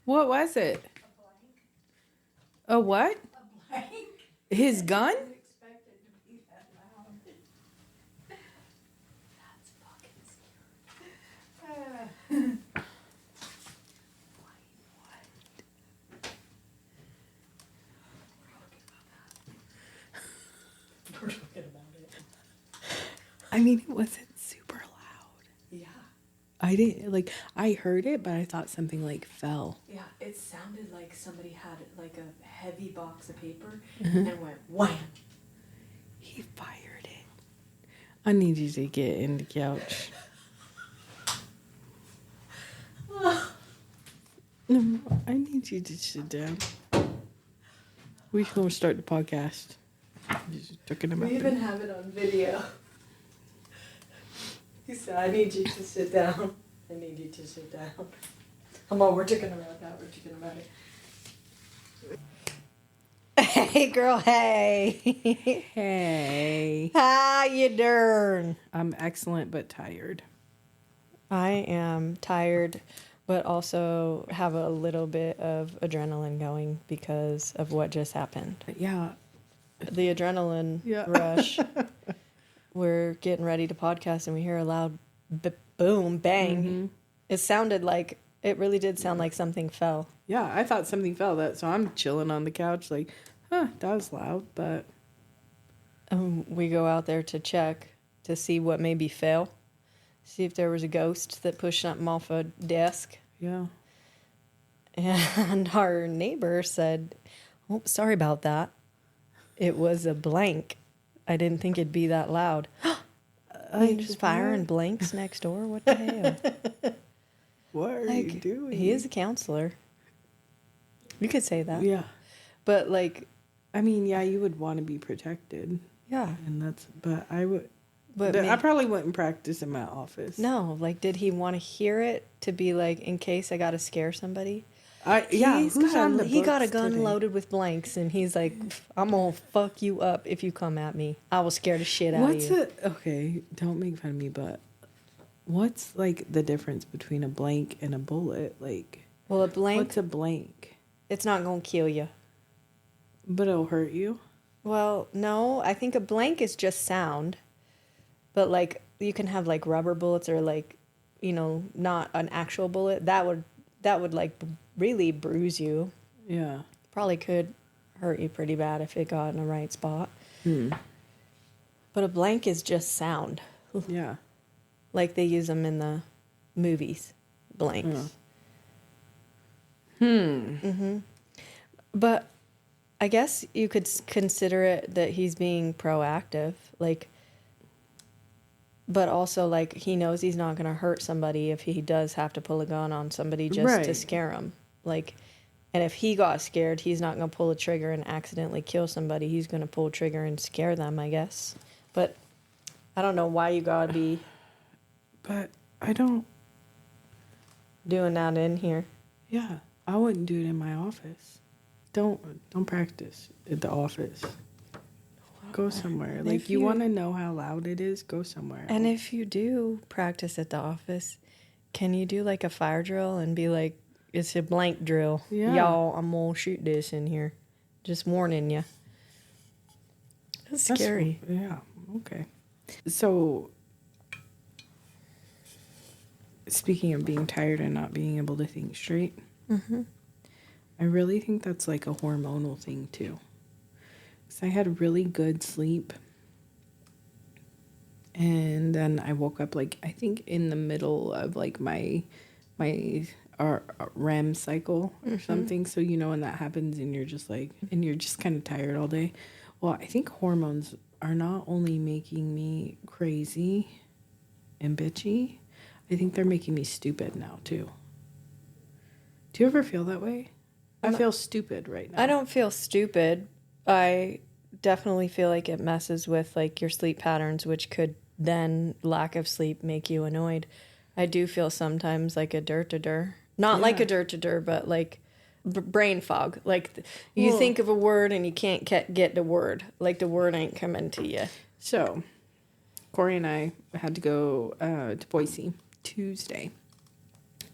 What was it? A what? A blank. His gun? I didn't expect it to be that loud. That's fucking scary. We're talking about it. I mean, it wasn't super loud. Yeah. I didn't, like, I heard it, but I thought something, like, fell. Yeah, it sounded like somebody had, like, a heavy box of paper and went wham. He fired it. I need you to get in the couch. No, I need you to sit down. We're going to start the podcast. Just talking about We even have it on video. He said, I need you to sit down. I need you to sit down. Come on, we're talking about that. We're talking about it. Hey, girl, hey. Hey. How you doing? I'm excellent but tired. I am tired, but also have a little bit of adrenaline going because of what just happened. Yeah. The adrenaline rush. We're getting ready to podcast and we hear a loud boom, bang. Mm-hmm. It sounded like, it really did sound like something fell. Yeah, I thought something fell. So I'm chilling on the couch like, that was loud, but... We go out there to check to see what maybe fell. See if there was a ghost that pushed something off a desk. Yeah. And our neighbor said, oh, sorry about that. It was a blank. I didn't think it'd be that loud. You just firing blanks next door? What the hell? What are you doing? He is a counselor. You could say that. Yeah. But like... I mean, yeah, you would want to be protected. Yeah. But I would... But I probably wouldn't practice in my office. No, like, did he want to hear it to be like, in case I got to scare somebody? He got a gun today? loaded with blanks, and he's like, I'm going to fuck you up if you come at me. I will scare the shit out of you. Okay, don't make fun of me, but what's, like, the difference between a blank and a bullet? Like, Well, a blank, what's a blank? it's not going to kill you. But it'll hurt you? Well, no, I think a blank is just sound. But, like, you can have, like, rubber bullets or, like, you know, not an actual bullet. That would like, really bruise you. Yeah. Probably could hurt you pretty bad if it got in the right spot. But a blank is just sound. Yeah. Like they use them in the movies. Blanks. But I guess you could consider it that he's being proactive. Like... But also, like, he knows he's not going to hurt somebody if he does have to pull a gun on somebody just to scare him. Like, and if he got scared, he's not going to pull a trigger and accidentally kill somebody. He's going to pull a trigger and scare them, I guess. But I don't know why you got to be... But I don't... doing that in here. Yeah, I wouldn't do it in my office. Don't practice at the office. Go somewhere. Like, you want to know how loud it is? Go somewhere. And if you do practice at the office, can you do, like, a fire drill and be like, it's a blank drill. Yeah. Y'all, I'm going to shoot this in here. Just warning you. That's scary. Yeah, okay. So, speaking of being tired and not being able to think straight, I really think that's, like, a hormonal thing, too. I had really good sleep, and then I woke up, like, I think in the middle of, like, my REM cycle or something. So, you know, when that happens and you're just like, and you're just kind of tired all day. Well, I think hormones are not only making me crazy and bitchy, I think they're making me stupid now too. Do you ever feel that way? I feel stupid right now. I don't feel stupid. I definitely feel like it messes with, like, your sleep patterns, which could then, lack of sleep, make you annoyed. I do feel sometimes like a dirt-to-dur. Not like a dirt-to-dur, but like brain fog. Like you think of a word and you can't get the word. Like the word ain't coming to you. So, Corey and I had to go to Boise Tuesday.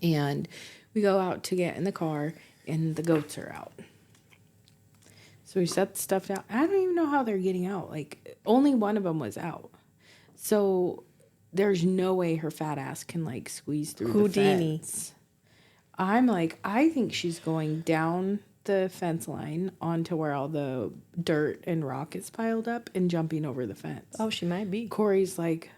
And we go out to get in the car, and the goats are out. So we set the stuff down. I don't even know how they're getting out. Like, only one of them was out. So there's no way her fat ass can, like, squeeze through Houdini. the fence. I'm like, I think she's going down the fence line onto where all the dirt and rock is piled up and jumping over the fence. Oh, she might be. Corey's like,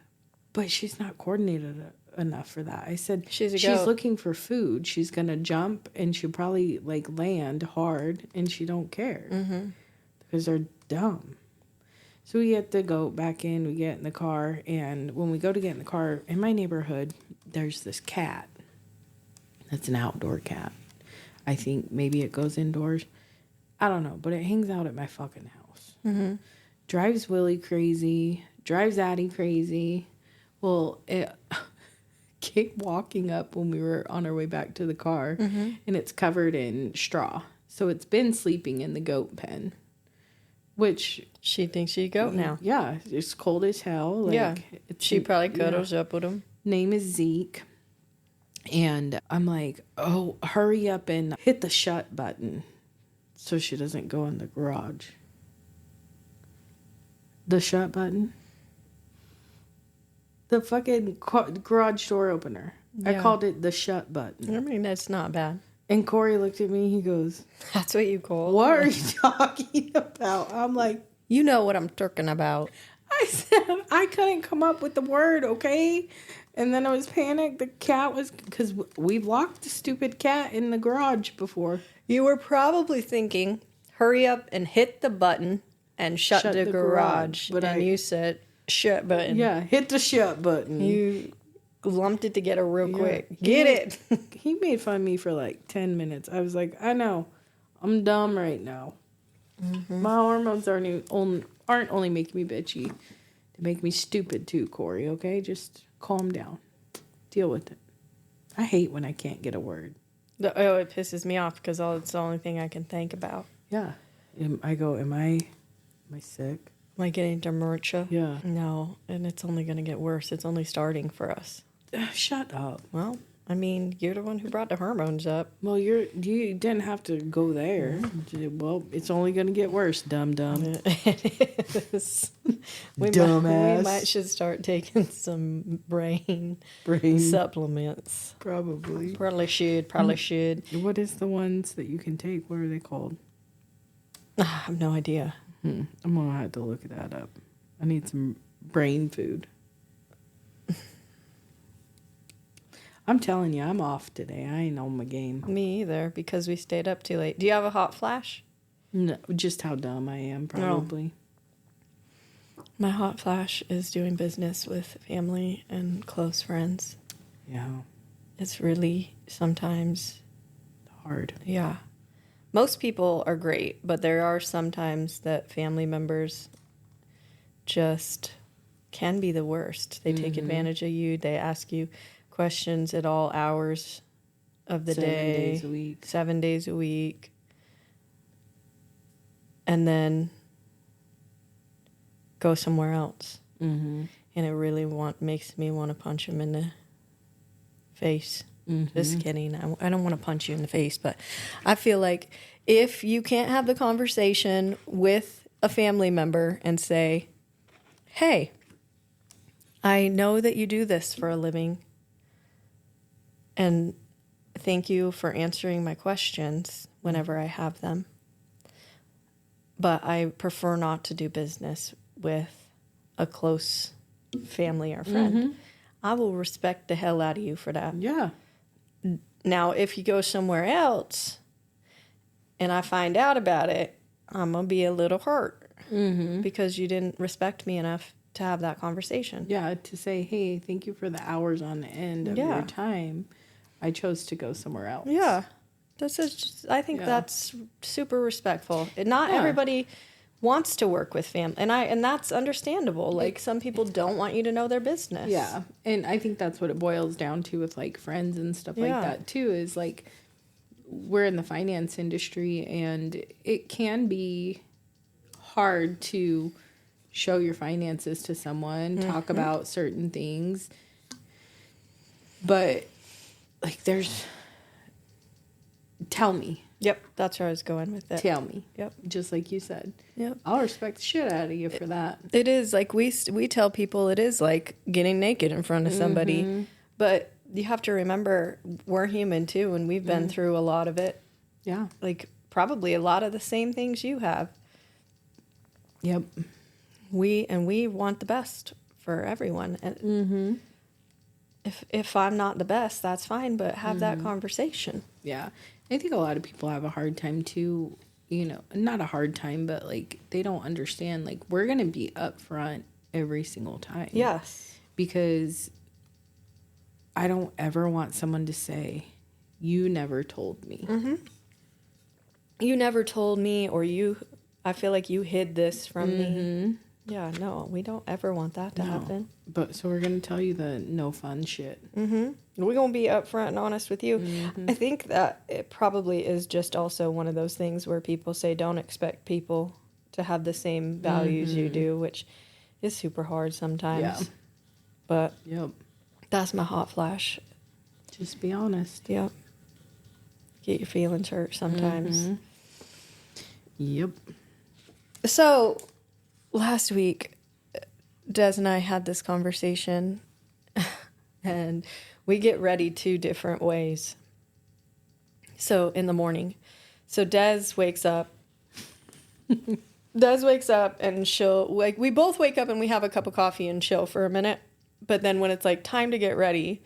but she's not coordinated enough for that. I said, she's goat. Looking for food. She's going to jump and she'll probably, like, land hard, and she don't care. Mm-hmm. Because they're dumb. So we get the goat back in, we get in the car, and when we go to get in the car, in my neighborhood, there's this cat. That's an outdoor cat. I think maybe it goes indoors. I don't know, but it hangs out at my fucking house. Mm-hmm. Drives Willie crazy. Drives Addie crazy. Well, it kept walking up when we were on our way back to the car, and it's covered in straw. So it's been sleeping in the goat pen, which... She thinks she's a goat now. Yeah, it's cold as hell. Like, yeah, she probably cuddles up with him. Name is Zeke. And I'm like, oh, hurry up and hit the shut button so she doesn't go in the garage. The shut button? The fucking garage door opener. Yeah. I called it the shut button. I mean, that's not bad. And Corey looked at me, he goes, that's what you call it? What are you talking about? I'm like, you know what I'm talking about. I said, I couldn't come up with the word, okay? And then I was panicked. The cat was... Because we've locked the stupid cat in the garage before. You were probably thinking, hurry up and hit the button and shut the garage. But you said, shut button. Yeah, hit the shut button. You lumped it together real quick. Get it. He made fun of me for like 10 minutes. I was like, I know. I'm dumb right now. Mm-hmm. My hormones aren't only making me bitchy. They make me stupid too, Corey, okay? Just... calm down. Deal with it. I hate when I can't get a word. It pisses me off because it's the only thing I can think about. Yeah. I go, am I sick? Am I getting dementia? Yeah. No, and it's only going to get worse. It's only starting for us. Shut up. Well, I mean, you're the one who brought the hormones up. Well, you didn't have to go there. Mm-hmm. Well, it's only going to get worse, dum-dum. It is. Dumbass. We might should start taking some brain supplements. Probably. Probably should. What is the ones that you can take? What are they called? I have no idea. I'm going to have to look that up. I need some brain food. I'm telling you, I'm off today. I ain't on my game. Me either, because we stayed up too late. Do you have a hot flash? No, just how dumb I am, probably. No. My hot flash is doing business with family and close friends. Yeah. It's really sometimes hard. Yeah. Most people are great, but there are sometimes that family members just can be the worst. They take advantage of you. They ask you questions at all hours of the day. 7 days a week. 7 days a week. And then go somewhere else. Mm-hmm. And it really makes me want to punch him in the face. Mm-hmm. Just kidding. I don't want to punch you in the face, but I feel like if you can't have the conversation with a family member and say, hey, I know that you do this for a living, and thank you for answering my questions whenever I have them. But I prefer not to do business with a close family or friend. Mm-hmm. I will respect the hell out of you for that. Yeah. Now, if you go somewhere else and I find out about it, I'm going to be a little hurt because you didn't respect me enough to have that conversation. Yeah, to say, hey, thank you for the hours on the end of your time. I chose to go somewhere else. Yeah. I think that's super respectful. Not everybody wants to work with family, and that's understandable. Like, some people don't want you to know their business. Yeah, and I think that's what it boils down to with, like, friends and stuff like that, too, is, like, we're in the finance industry, and it can be hard to show your finances to someone, talk about certain things, but like, there's, tell me. Yep, that's where I was going with it. Tell me. Yep. Just like you said. Yep. I'll respect the shit out of you for that. It is like we tell people it is like getting naked in front of somebody. But you have to remember we're human too, and we've been through a lot of it. Yeah. Like probably a lot of the same things you have. Yep. We want the best for everyone. And if I'm not the best, that's fine, but have that conversation. Yeah. I think a lot of people have a hard time too, you know, not a hard time, but like they don't understand, like, we're going to be upfront every single time. Yes. Because I don't ever want someone to say, you never told me. You never told me, or I feel like you hid this from me. Yeah, no, we don't ever want that to happen. But so we're going to tell you the no fun shit. We're going to be upfront and honest with you. I think that it probably is just also one of those things where people say don't expect people to have the same values you do, which is super hard sometimes. Yeah. But Yep. that's my hot flash. Just be honest. Yep. Get your feelings hurt sometimes. Yep. So last week, Des and I had this conversation, and we get ready 2 different ways. So in the morning. So Des wakes up. And she'll, like, we both wake up and we have a cup of coffee and chill for a minute. But then when it's like time to get ready,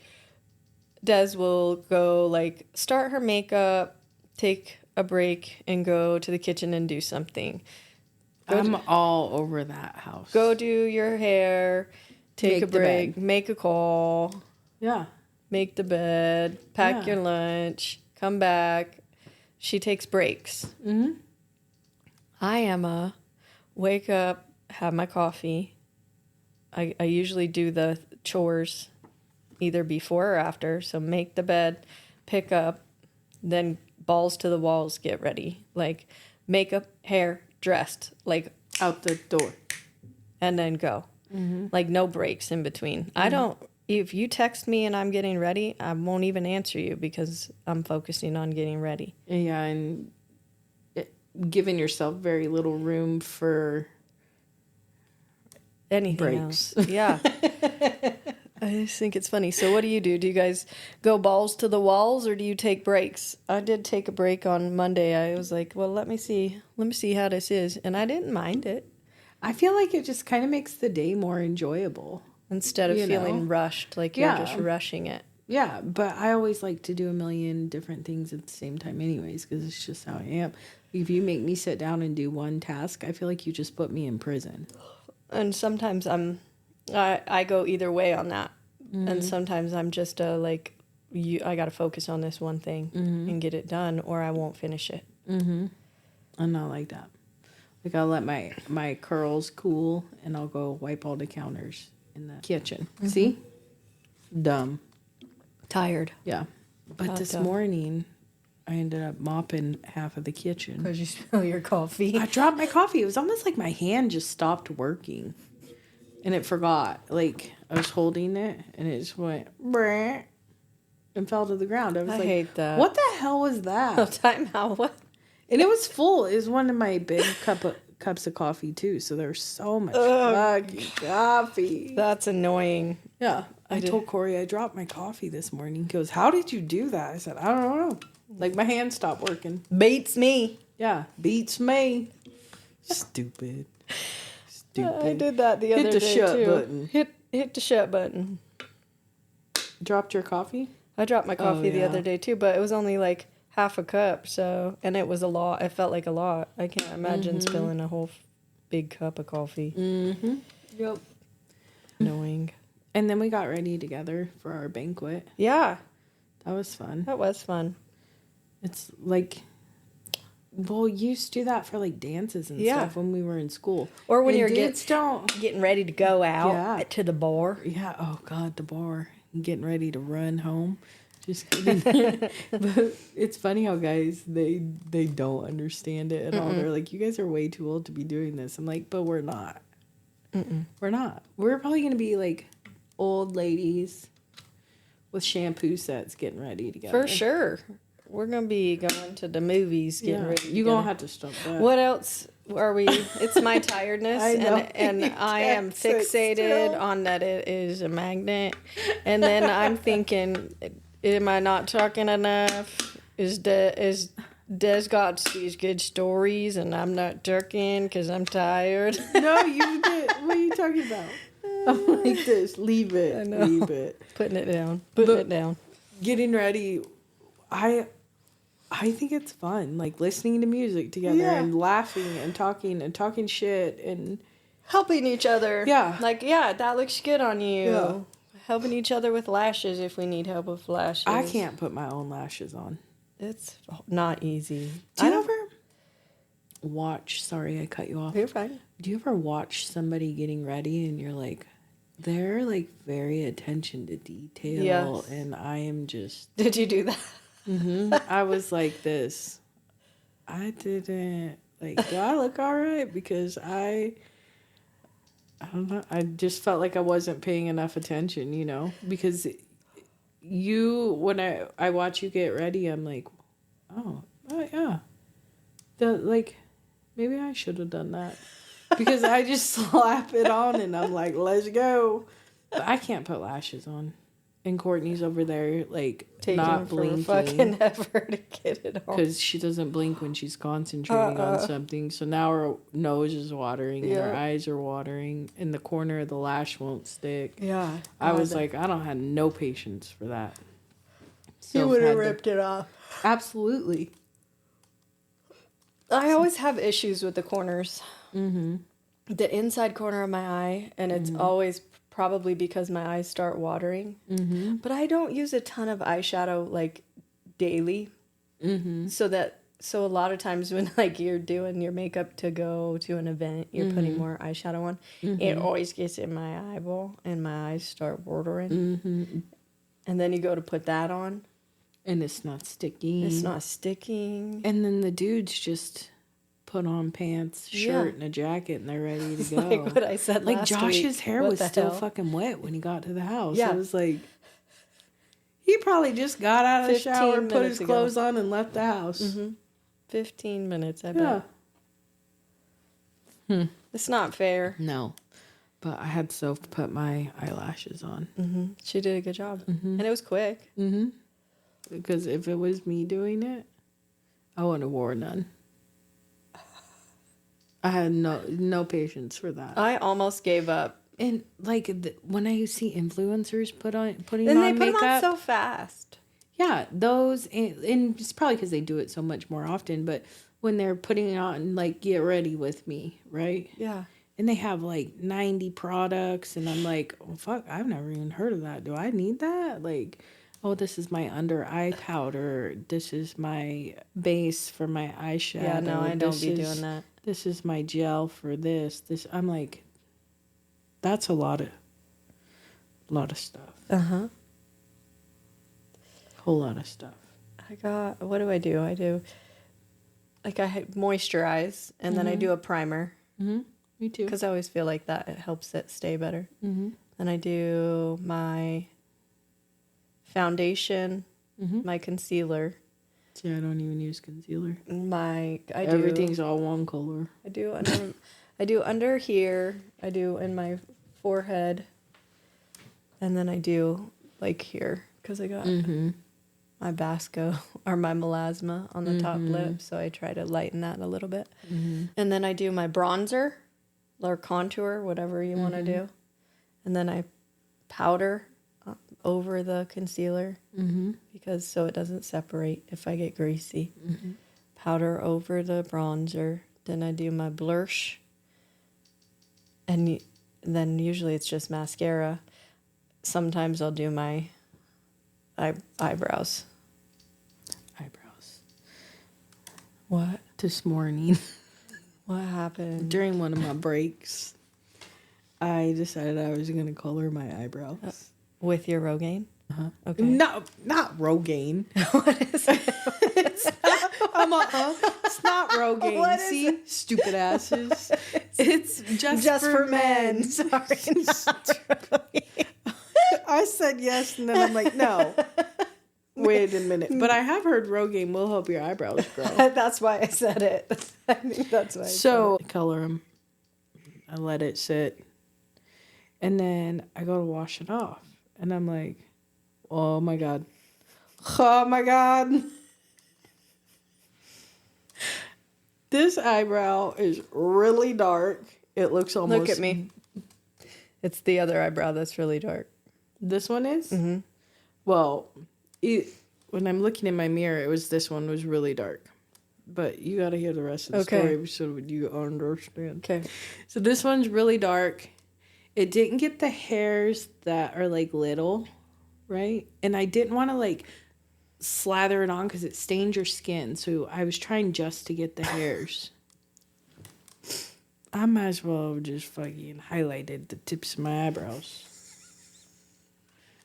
Des will go like start her makeup, take a break, and go to the kitchen and do something. I'm all over that house. Go do your hair, take a Make the break, bed. make a call, Yeah. make the bed, pack your lunch, come back. She takes breaks. I am a wake up, have my coffee. I usually do the chores either before or after. So make the bed, pick up, then balls to the walls, get ready. Like makeup, hair, dressed, like Out the door. and then go. Like no breaks in between. I don't, if you text me and I'm getting ready, I won't even answer you because I'm focusing on getting ready. Yeah, and giving yourself very little room for Anything breaks. else. Yeah. I just think it's funny. So what do? Do you guys go balls to the walls or do you take breaks? I did take a break on Monday. I was like, well, let me see how this is. And I didn't mind it. I feel like it just kind of makes the day more enjoyable. Instead of feeling rushed, like you're just rushing it. Yeah, but I always like to do a million different things at the same time anyways, because it's just how I am. If you make me sit down and do one task, I feel like you just put me in prison. And sometimes I go either way on that. And sometimes I'm just I got to focus on this one thing and get it done or I won't finish it. I'm not like that. Like I'll let my curls cool and I'll go wipe all the counters in the kitchen. See? Dumb. Tired. Yeah. But this morning, I ended up mopping half of the kitchen. Because you spill your coffee. I dropped my coffee. It was almost like my hand just stopped working. And it forgot. Like, I was holding it, and it just went, brrr, and fell to the ground. I was like, hate that. What the hell was that? Oh, time out. What? And it was full. It was one of my big cups of coffee, too. So there was so much fucking coffee. That's annoying. Yeah. I told Corey I dropped my coffee this morning. He goes, how did you do that? I said, I don't know. Like, my hand stopped working. Beats me. Yeah, beats me. Stupid. I did that the other day, Hit the shut too. button. Hit the shut button. Dropped your coffee? I dropped my coffee the other day, too, but it was only like half a cup, so... And it was a lot. It felt like a lot. I can't imagine spilling a whole big cup of coffee. Yep. Annoying. And then we got ready together for our banquet. Yeah. That was fun. That was fun. It's like... Well, you used to do that for like dances and stuff when we were in school. Or when and you're getting ready to go out to the bar. Yeah. Oh God, the bar. Getting ready to run home. Just kidding. But it's funny how guys they don't understand it at all. They're like, you guys are way too old to be doing this. I'm like, but we're not. We're not. We're probably gonna be like old ladies with shampoo sets getting ready together. For sure. We're going to be going to the movies getting ready. You're going to have to stop that. What else are we? It's my tiredness. I know. And I am fixated on that it is a magnet. And then I'm thinking, am I not talking enough? Is Des got these good stories and I'm not talking because I'm tired? No, you did. What are you talking about? I'm like this. Leave it. I know. Leave it. Putting it down. Putting it down. Getting ready. I think it's fun, like listening to music together and laughing and talking shit and helping each other. Yeah. Like, yeah, that looks good on you. Yeah. Helping each other with lashes if we need help with lashes. I can't put my own lashes on. It's not easy. Do you ever watch, sorry I cut you off. You're fine. Do you ever watch somebody getting ready and you're like, they're like very attention to detail Yes. and I am just... Did you do that? I was like this. I didn't like. Do I look all right? Because I don't know. I just felt like I wasn't paying enough attention. You know, because when I watch you get ready, I'm like, oh yeah, like maybe I should have done that because I just slap it on and I'm like, let's go. But I can't put lashes on. And Courtney's over there, like, Taking not blinking. fucking effort to get it on. Because she doesn't blink when she's concentrating on something. So now her nose is watering and her eyes are watering. And the corner of the lash won't stick. Yeah. I was like, I don't have no patience for that. So You would have ripped it off. Absolutely. I always have issues with the corners. Mm-hmm. The inside corner of my eye. And it's always... probably because my eyes start watering. Mm-hmm. But I don't use a ton of eyeshadow like daily. Mm-hmm. So a lot of times when like you're doing your makeup to go to an event, you're putting more eyeshadow on. Mm-hmm. It always gets in my eyeball and my eyes start watering. Mm-hmm. And then you go to put that on. And it's not sticking. It's not sticking. And then the dudes just... put on pants, shirt, and a jacket, and they're ready to go. Like what I said like last Josh's week. hair What was the still hell? fucking wet when he got to the house. Yeah. It was like he probably just got out of the 15 shower, put his minutes clothes ago. on, and left the house. Mm-hmm. 15 minutes, I Yeah. bet. It's not fair. No. But I had Soph put my eyelashes on. Mm-hmm. She did a good job. Mm-hmm. And it was quick. Mm-hmm. Because if it was me doing it, I wouldn't have worn none. I had no patience for that. I almost gave up. And like when I see influencers putting And on they put makeup, them on so fast. yeah, those and it's probably because they do it so much more often. But when they're putting it on, like get ready with me, right? Yeah. And they have like 90 products, and I'm like, oh fuck, I've never even heard of that. Do I need that? Like, oh, this is my under eye powder. This is my base for my eyeshadow. Yeah, no, I don't be doing that. This is my gel for this. I'm like, that's a lot of stuff. Uh-huh. Whole lot of stuff. What do? I do, like I moisturize, and then I do a primer. Mm-hmm. Me too. Because I always feel like that it helps it stay better. Mm-hmm. Then I do my foundation, my concealer. See, I don't even use concealer. Everything's all one color. I do under here. I do in my forehead, and then I do like here because I got my Basco or my melasma on the top lip, so I try to lighten that a little bit. Mm-hmm. And then I do my bronzer or contour, whatever you want to do, and then I powder over the concealer because so it doesn't separate if I get greasy. Powder over the bronzer. Then I do my blush. And then usually it's just mascara. Sometimes I'll do my eyebrows. What? This morning, What happened? during one of my breaks, I decided I was going to color my eyebrows. With your Rogaine? Uh-huh. Okay. Not Rogaine. What is it? It's not Rogaine. What is See? Stupid asses. It's just for men. Sorry. I said yes, and then I'm like, no. Wait a minute. But I have heard Rogaine will help your eyebrows grow. That's why I said it. I think that's why I said I color them. I let it sit. And then I go to wash it off. And I'm like, oh my God. Oh my God. This eyebrow is really dark. It looks almost... Look at me. It's the other eyebrow that's really dark. This one is? Mm-hmm. Well, when I'm looking in my mirror, this one was really dark. But you got to hear the rest of the story so you understand. Okay. So this one's really dark. It didn't get the hairs that are like little, right? And I didn't want to like slather it on because it stains your skin. So I was trying just to get the hairs. I might as well have just fucking highlighted the tips of my eyebrows.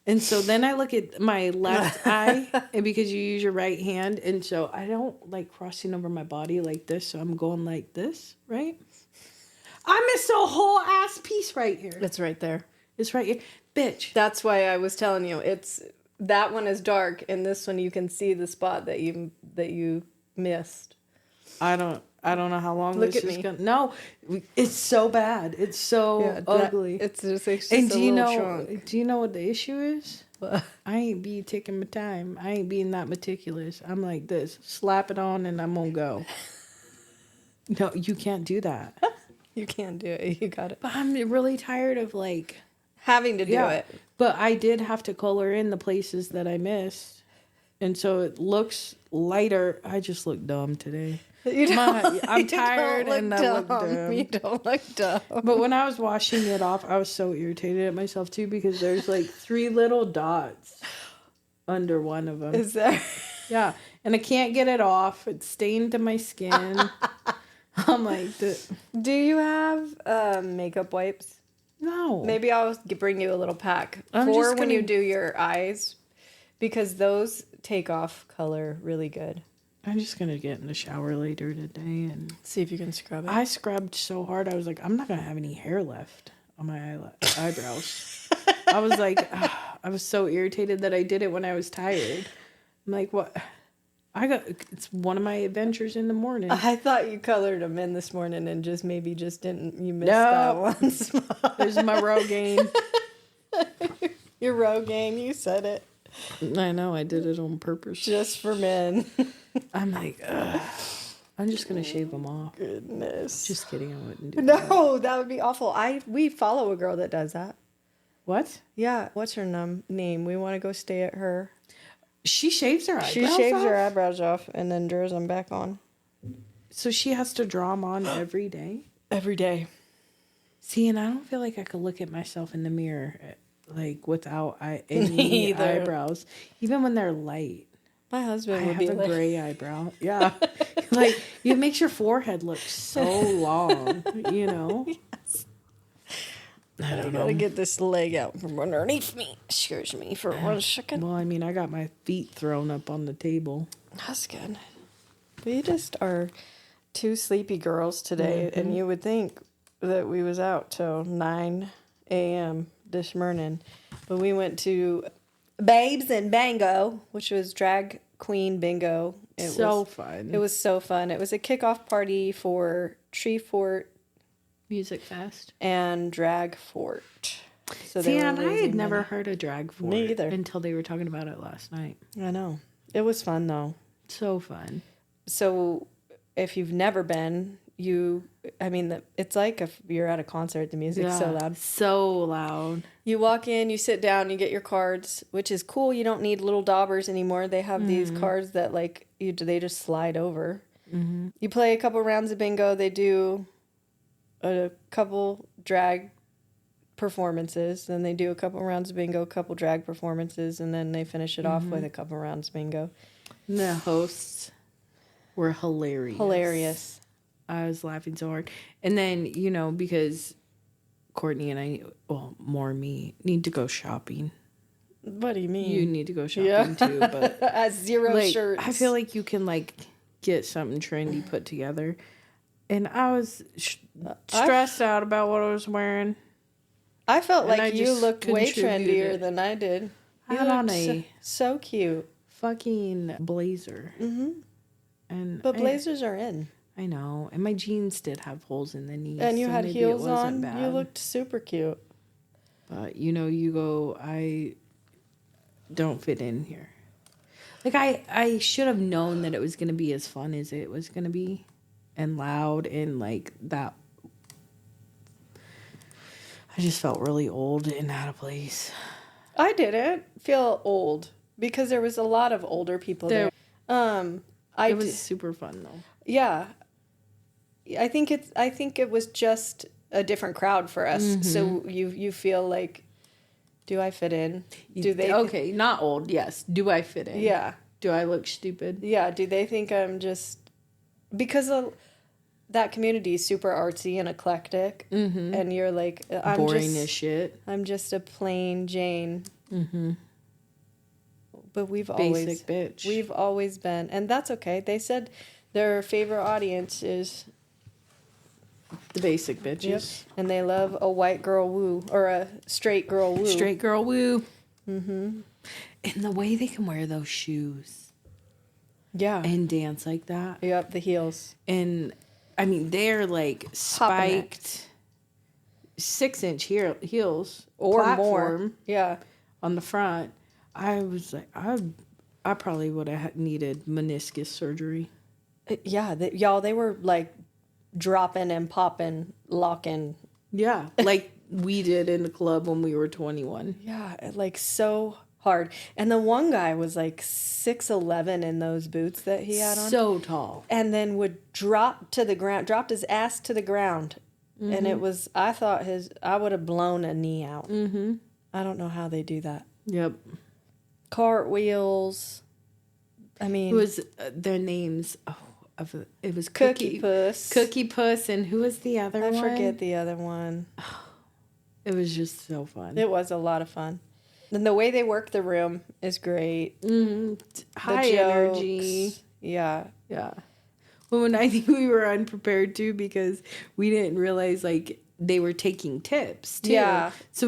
And so then I look at my left eye, and because you use your right hand, and so I don't like crossing over my body like this, so I'm going like this, right? I missed a whole ass piece right here. It's right there. It's right here. Bitch. That's why I was telling you. That one is dark, and this one you can see the spot that you missed. I don't know how long Look this at is me. going to... No, it's so bad. It's so ugly. It's just a little chunk. Do you know what the issue is? I ain't be taking my time. I ain't being that meticulous. I'm like this. Slap it on and I'm going to go. No, you can't do that. You can't do it. You got it. But I'm really tired of like... Having to do it. But I did have to color in the places that I missed. And so it looks lighter. I just look dumb today. I'm tired and I look dumb. You don't look dumb. But when I was washing it off, I was so irritated at myself too because there's like 3 little dots under one of them. Is there? Yeah. And I can't get it off. It's stained to my skin. I'm like... Do you have makeup wipes? No. Maybe I'll bring you a little pack when you do your eyes, because those take off color really good. I'm just going to get in the shower later today and... See if you can scrub it. I scrubbed so hard, I was like, I'm not going to have any hair left on my eyebrows. I was like, I was so irritated that I did it when I was tired. I'm like, what? It's one of my adventures in the morning. I thought you colored them in this morning and just didn't, you missed that one spot. There's my Rogaine. Your Rogaine, you said it. I know, I did it on purpose. Just for men. I'm like, ugh. I'm just going to shave them off. Goodness. Just kidding, I wouldn't do that. No, that would be awful. We follow a girl that does that. What? Yeah, what's her name? We want to go stay at her. She shaves her eyebrows She shaves her eyebrows off and then draws them back on. So she has to draw them on every day? Every day. See, and I don't feel like I could look at myself in the mirror like without any eyebrows, even when they're light. My husband would I be have a like... gray eyebrow. Yeah. Like, it makes your forehead look so long, you know? Yes. I don't know. Gotta get this leg out from underneath me. Excuse me for 1 second. Well, I mean, I got my feet thrown up on the table. That's good. We just are 2 sleepy girls today, and you would think that we was out till 9 a.m. this morning. But we went to Babes and Bango, which was drag queen bingo. It was fun. It was so fun. It was a kickoff party for Tree Fort Music Fest and Drag Fort. So See, they were and I had raising never money. heard of Drag Fort. Me either. Until they were talking about it last night. I know. It was fun, though. So fun. So if you've never been, it's like if you're at a concert, the music's so loud. So loud. You walk in, you sit down, you get your cards, which is cool. You don't need little daubers anymore. They have these cards that they just slide over. Mm-hmm. You play a couple rounds of bingo. They do a couple drag performances. Then they do a couple rounds of bingo, a couple drag performances, and then they finish it off with a couple rounds of bingo. And the hosts were hilarious. Hilarious. I was laughing so hard. And then, because Courtney and I, well, more me, need to go shopping. What do you mean? You need to go shopping too, but zero shirts. I feel like you can get something trendy put together. And I was stressed out about what I was wearing. I felt And like I you just looked way trendier contributed. than I did. I You had on looked a so cute. fucking blazer. Mm-hmm. And But blazers are in. I know. And my jeans did have holes in the knees. And you so had maybe heels it wasn't on. bad. You looked super cute. But, I don't fit in here. Like, I should have known that it was going to be as fun as it was going to be. And loud and, like, that. I just felt really old and out of place. I didn't feel old because there was a lot of older people there. It was super fun, though. Yeah. I think it was just a different crowd for us. Mm-hmm. So you feel like, do I fit in? Do they? Okay, not old. Yes. Do I fit in? Yeah. Do I look stupid? Yeah. Do they think I'm just because that community is super artsy and eclectic, and you're like, I'm boring as shit. I'm just a plain Jane. Mm-hmm. But we've always been, and that's okay. They said their favorite audience is the basic bitches. Yep. And they love a white girl woo or a straight girl woo. Straight girl woo. Mm-hmm. And the way they can wear those shoes. Yeah. And dance like that. Yep, the heels. And, I mean, they're like spiked 6-inch heels. Or platform more. Yeah. On the front. I was like, I probably would have needed meniscus surgery. Yeah. They were like dropping and popping, locking. Yeah, like we did in the club when we were 21. Yeah, like so hard. And the one guy was like 6'11" in those boots that he had on. So tall. And then would drop to the ground, dropped his ass to the ground. Mm-hmm. And it was, I thought I would have blown a knee out. Mm-hmm. I don't know how they do that. Yep. Cartwheels. I mean. It was their names. Oh. It was Cookie Puss. Cookie Puss, and who was the other one? I forget the other one. It was just so fun. It was a lot of fun. And the way they work the room is great. Mm-hmm. High energy. Yeah. Yeah. Well, when I think we were unprepared too because we didn't realize like they were taking tips too. Yeah. So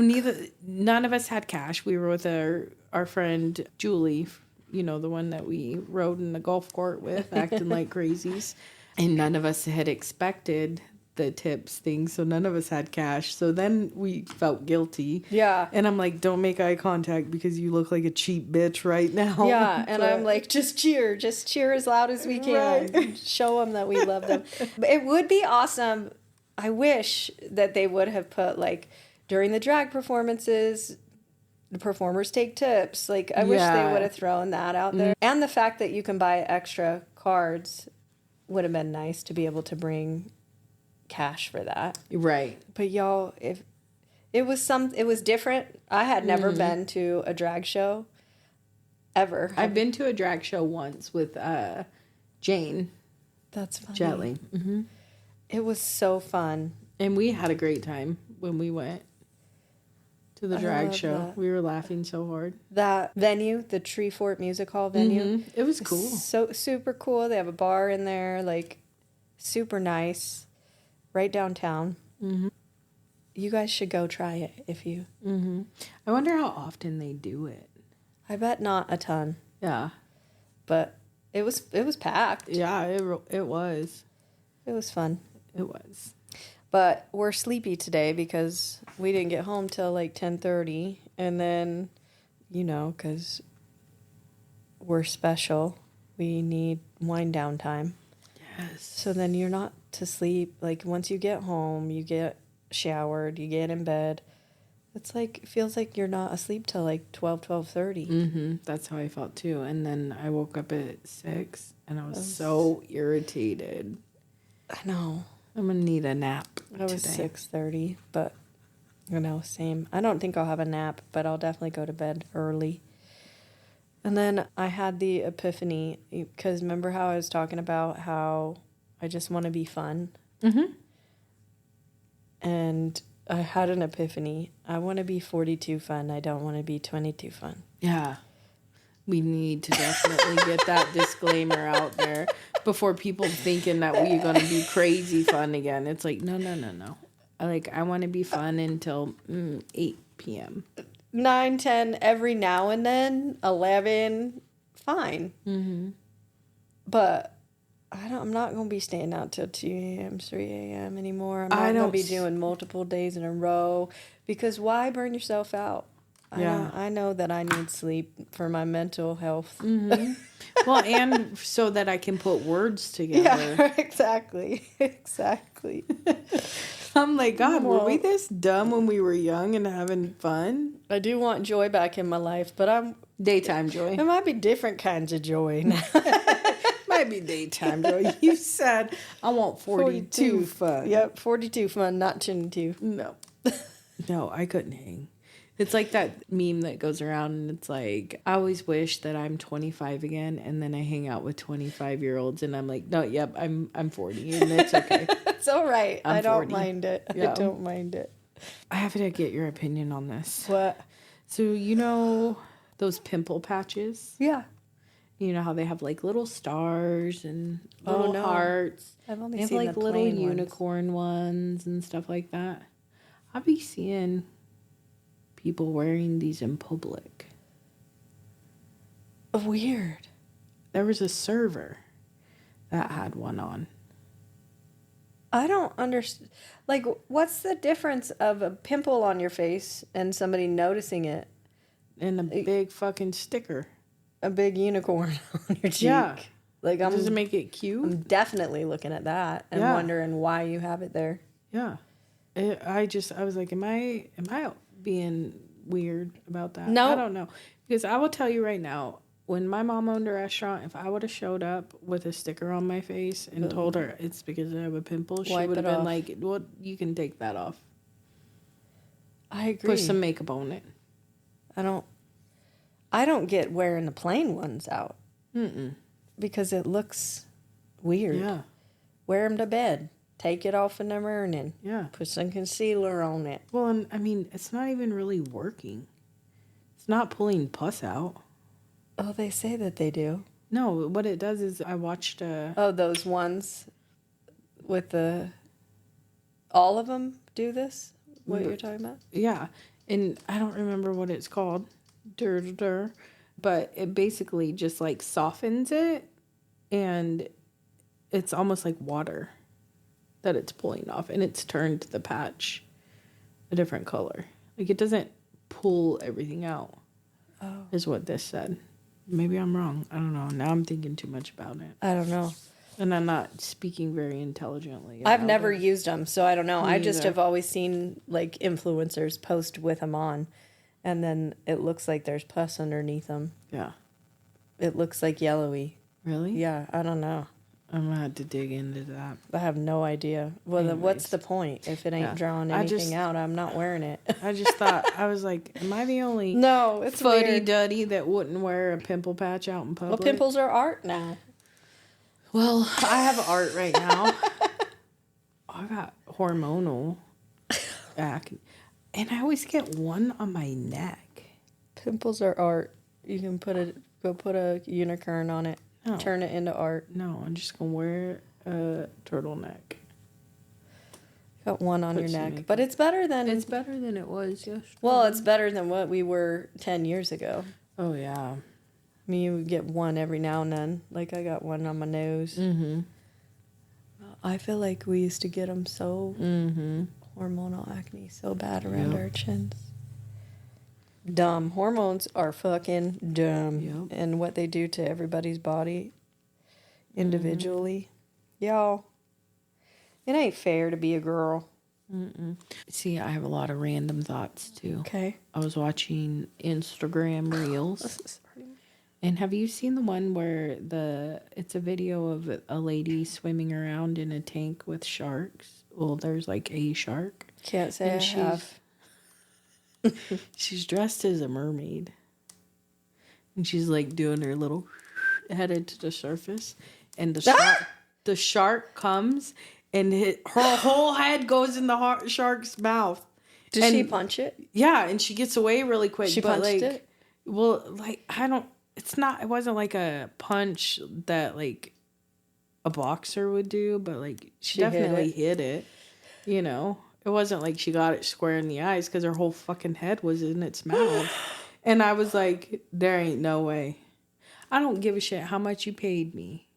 none of us had cash. We were with our friend Julie. You know, the one that we rode in the golf court with, acting like crazies. And none of us had expected the tips thing, so none of us had cash. So then we felt guilty. Yeah. And I'm like, don't make eye contact because you look like a cheap bitch right now. Yeah, and I'm like, just cheer as loud as we can. Right. Show them that we love them. But it would be awesome. I wish that they would have put, like, during the drag performances, the performers take tips. Like, I wish they would have thrown that out there. And the fact that you can buy extra cards would have been nice to be able to bring cash for that. Right. But y'all, if it was different. I had never been to a drag show ever. I've been to a drag show once with Jane. That's funny. Jetly. Mm-hmm. It was so fun. And we had a great time when we went to the drag show. That. We were laughing so hard. That venue, the Tree Fort Music Hall venue. Mm-hmm. It was cool. So super cool. They have a bar in there, like super nice, right downtown. Mm-hmm. You guys should go try it if you. Mm-hmm. I wonder how often they do it. I bet not a ton. Yeah, but it was packed. Yeah, it was. It was fun. It was. But we're sleepy today because we didn't get home till like 10:30, and then, because we're special, we need wind down time. Yes. So then you're not to sleep. Like once you get home, you get showered, you get in bed. It's like it feels like you're not asleep till like 12:30. Mm-hmm. That's how I felt too. And then I woke up at 6, and I was so irritated. I know. I'm gonna need a nap. I was 6:30, but same. I don't think I'll have a nap, but I'll definitely go to bed early. And then I had the epiphany because remember how I was talking about how I just want to be fun. Mm-hmm. And I had an epiphany. I want to be 42 fun. I don't want to be 22 fun. Yeah. We need to definitely get that disclaimer out there before people thinking that we're going to be crazy fun again. It's like, no. I want to be fun until 8 p.m. 9, 10 every now and then, 11, fine. Mm-hmm. But I'm not going to be staying out till 2 a.m., 3 a.m. anymore. I'm not going to be doing multiple days in a row because why burn yourself out? Yeah. I know that I need sleep for my mental health. Mm-hmm. Well, and so that I can put words together. Yeah, exactly. Exactly. I'm like, God, were we this dumb when we were young and having fun? I do want joy back in my life, but Daytime joy. it might be different kinds of joy now. Might be daytime joy. You said, I want 42 fun. Yep, 42 fun, not 22. No. No, I couldn't hang. It's like that meme that goes around and it's like, I always wish that I'm 25 again, and then I hang out with 25-year-olds and I'm like, no, yep, I'm 40 and it's okay. It's all right. I don't 40. mind it. Yeah. I don't mind it. I have to get your opinion on this. What? So, you know those pimple patches? Yeah. You know how they have like little stars and little hearts. I've only They have seen like the little plain unicorn ones and stuff like that. I'll be seeing people wearing these in public. Weird. There was a server that had one on. I don't understand. Like, what's the difference of a pimple on your face and somebody noticing it? And a big fucking sticker. A big unicorn on your cheek. Yeah. Like, Does it make it cute? I'm definitely looking at that and wondering why you have it there. Yeah. I was like, am I being weird about that? No. I don't know. Because I will tell you right now, when my mom owned a restaurant, if I would have showed up with a sticker on my face and told her it's because I have a pimple, she would have been like, well, you can take that off. I agree. Put some makeup on it. I don't get wearing the plain ones out. Mm-mm. Because it looks weird. Yeah. Wear them to bed. Take it off in the morning. Yeah. Put some concealer on it. Well, and I mean, it's not even really working. It's not pulling pus out. Oh, they say that they do. No, what it does is I watched Oh, those ones with all of them do this? What you're talking about? Yeah. And I don't remember what it's called. But it basically just like softens it, and it's almost like water that it's pulling off, and it's turned the patch a different color. Like it doesn't pull everything out. Oh. Is what this said. Maybe I'm wrong. I don't know. Now I'm thinking too much about it. I don't know. And I'm not speaking very intelligently. I've never used them, so I don't know. Me I just either. have always seen like influencers post with them on, and then it looks like there's pus underneath them. Yeah. It looks like yellowy. Really? Yeah, I don't know. I'm going to have to dig into that. I have no idea. Well, what's the point? If it ain't drawing anything out, I'm not wearing it. I just thought, I was like, am I the only No, it's weird. fuddy-duddy that wouldn't wear a pimple patch out in public? Well, pimples are art now. Well, I have art right now. I got hormonal acne. And I always get one on my neck. Pimples are art. You can go put a unicorn on it. No. Turn it into art. No, I'm just going to wear a turtleneck. Got one on your neck. But it's better than... It's better than it was yesterday. Well, it's better than what we were 10 years ago. Oh, yeah. I mean, you would get one every now and then. Like, I got one on my nose. Mm-hmm. I feel like we used to get them so... Mm-hmm. Hormonal acne so bad around our chins. Dumb. Hormones are fucking dumb. Yep. And what they do to everybody's body individually. Y'all, it ain't fair to be a girl. Mm-mm. See, I have a lot of random thoughts, too. Okay. I was watching Instagram Reels. And have you seen the one where it's a video of a lady swimming around in a tank with sharks? Well, there's like a shark. Can't say And I have. She's dressed as a mermaid. And she's like doing her little headed to the surface. And the shark comes and her whole head goes in the shark's mouth. Did she punch it? Yeah, and she gets away really quick. She punched it? Well, like, it wasn't like a punch that like a boxer would do, but like she definitely hit it, you know. It wasn't like she got it square in the eyes because her whole fucking head was in its mouth. And I was like, there ain't no way. I don't give a shit how much you paid me.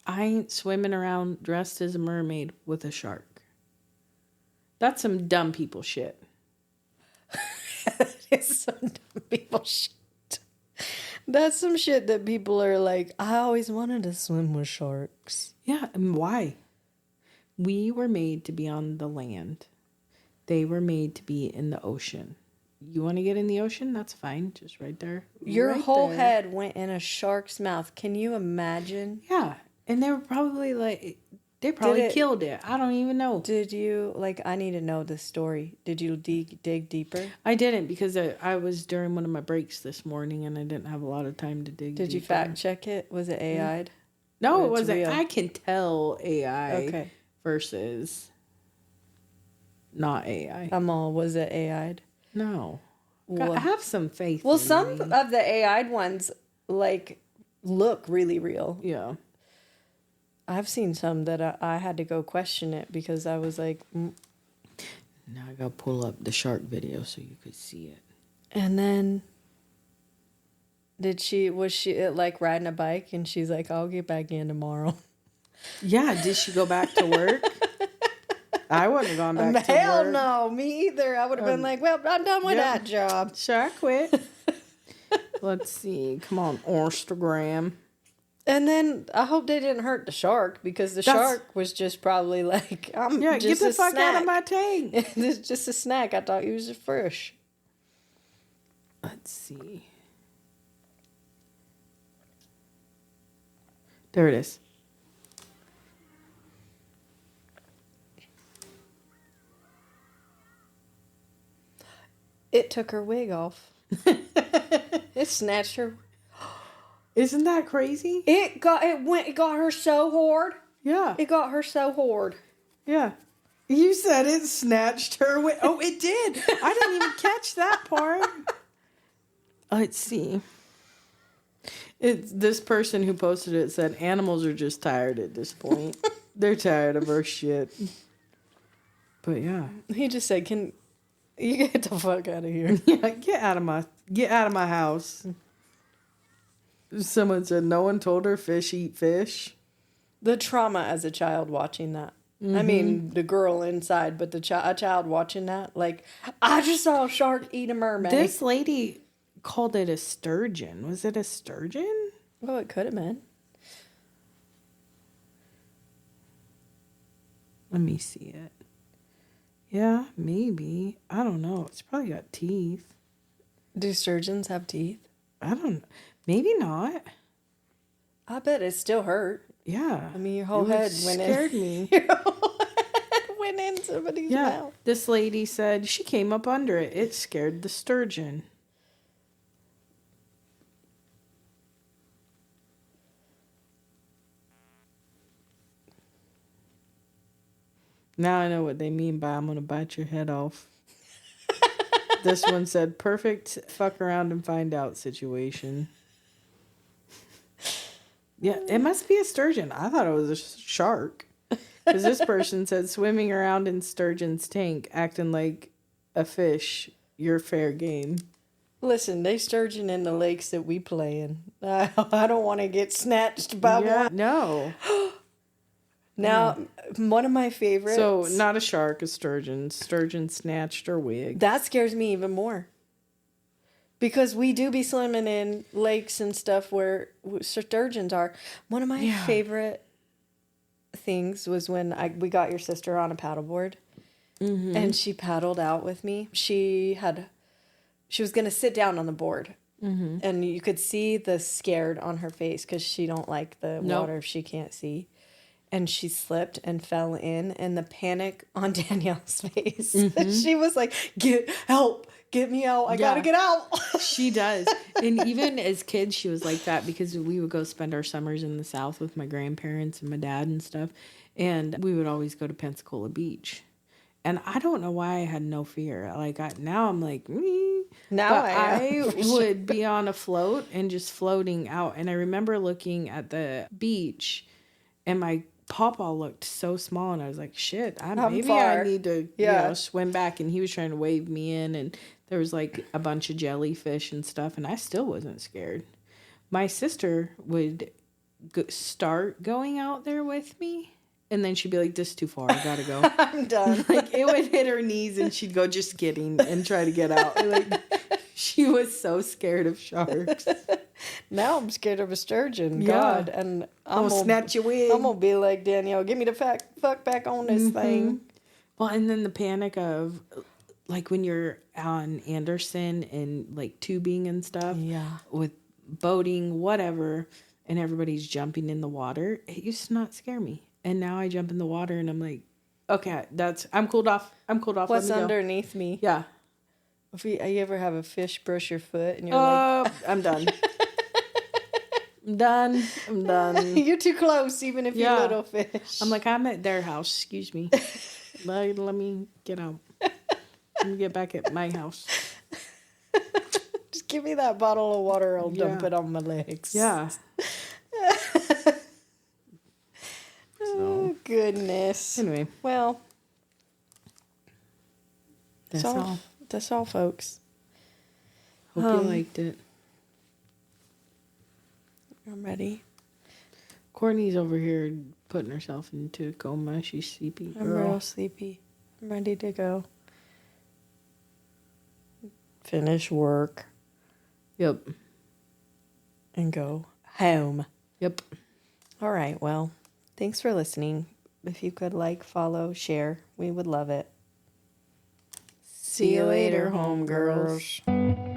I ain't swimming around dressed as a mermaid with a shark. That's some dumb people shit. It's some dumb people shit. That's some shit that people are like, I always wanted to swim with sharks. Yeah, and why? We were made to be on the land. They were made to be in the ocean. You want to get in the ocean? That's fine. Just right there. Your right whole there. head went in a shark's mouth. Can you imagine? Yeah. And they were probably like, they probably killed it. I don't even know. Did you, like, I need to know this story. Did you dig deeper? I didn't because I was during one of my breaks this morning and I didn't have a lot of time to dig Did you deeper. fact check it? Was it AI'd? No, Or it wasn't. real? I can tell AI Okay. versus not AI. Was it AI'd? No. Well, Have some faith. well, in some me. of the AI'd ones, like, look really real. Yeah. I've seen some that I had to go question it because I was like, Now I gotta pull up the shark video so you could see it. and then was she like riding a bike and she's like, I'll get back in tomorrow. Yeah, did she go back to work? I wouldn't have gone back to work. Hell no, me either. I would have been like, well, I'm done with that job. Sure, I quit. Let's see. Come on, Instagram. And then I hope they didn't hurt the shark because the shark was just probably like, I'm Yeah, just get the a fuck snack. out of my tank. This is just a snack. I thought you was a fish. Let's see. There it is. It took her wig off. It snatched her. Isn't that crazy? It got her so hard. Yeah. It got her so hard. Yeah. You said it snatched her away. Oh, it did. I didn't even catch that part. Let's see. It's this person who posted it said animals are just tired at this point. They're tired of our shit. But yeah. He just said, "Can you get the fuck out of here?" Yeah, get out of my house. Someone said no one told her fish eat fish. The trauma as a child watching that. I mean, the girl inside, but a child watching that. Like, I just saw a shark eat a mermaid. This lady called it a sturgeon. Was it a sturgeon? Oh, it could have been. Let me see it. Yeah, maybe. I don't know. It's probably got teeth. Do sturgeons have teeth? I don't know. Maybe not. I bet it still hurt. Yeah. I mean, your whole head went in. scared me. Your whole head went in somebody's mouth. This lady said she came up under it. It scared the sturgeon. Now I know what they mean by I'm going to bite your head off. This one said, perfect fuck around and find out situation. Yeah, it must be a sturgeon. I thought it was a shark. Because this person said, swimming around in sturgeon's tank, acting like a fish, you're fair game. Listen, they sturgeon in the lakes that we play in. I don't want to get snatched by one. No. Now, one of my favorites. So, not a shark, a sturgeon. Sturgeon snatched her wig. That scares me even more. Because we do be swimming in lakes and stuff where sturgeons are. One of my favorite things was when we got your sister on a paddleboard. Mm-hmm. And she paddled out with me. She was going to sit down on the board. Mm-hmm. And you could see the scared on her face because she don't like the water she can't see. And she slipped and fell in, and the panic on Danielle's face. Mm-hmm. She was like, help, get me out. I gotta get out. She does. And even as kids, she was like that because we would go spend our summers in the South with my grandparents and my dad and stuff. And we would always go to Pensacola Beach. And I don't know why I had no fear. Now I'm like, Now but I would be on a float and just floating out. And I remember looking at the beach, and my Pawpaw looked so small, and I was like, shit, maybe far. I need to swim back. And he was trying to wave me in, and there was like a bunch of jellyfish and stuff, and I still wasn't scared. My sister would start going out there with me, and then she'd be like, this is too far, I gotta go. I'm done. Like, it would hit her knees, and she'd go, just kidding, and try to get out. Like, she was so scared of sharks. Now I'm scared of a sturgeon. Yeah. God, and I'm I'll snatch your wig. I'm gonna be like, Danielle, give me the fuck back on this thing. Well, and then the panic of, like, when you're on Anderson and, like, tubing and stuff. Yeah. With boating, whatever, and everybody's jumping in the water. It used to not scare me. And now I jump in the water and I'm like, okay, I'm cooled off. What's underneath me? Yeah. If you ever have a fish brush your foot and you're like, I'm done. I'm done. You're too close, even if you're little fish. I'm like, I'm at their house. Excuse me. Let me get out. Let me get back at my house. Just give me that bottle of water. I'll dump it on my legs. Yeah. Oh, goodness. Anyway. Well, That's all. That's all, folks. Hope you liked it. I'm ready. Courtney's over here putting herself into a coma. She's sleepy. I'm real sleepy. I'm ready to go. Finish work. Yep. And go home. Yep. All right. Well, thanks for listening. If you could like, follow, share, we would love it. See you later, homegirls.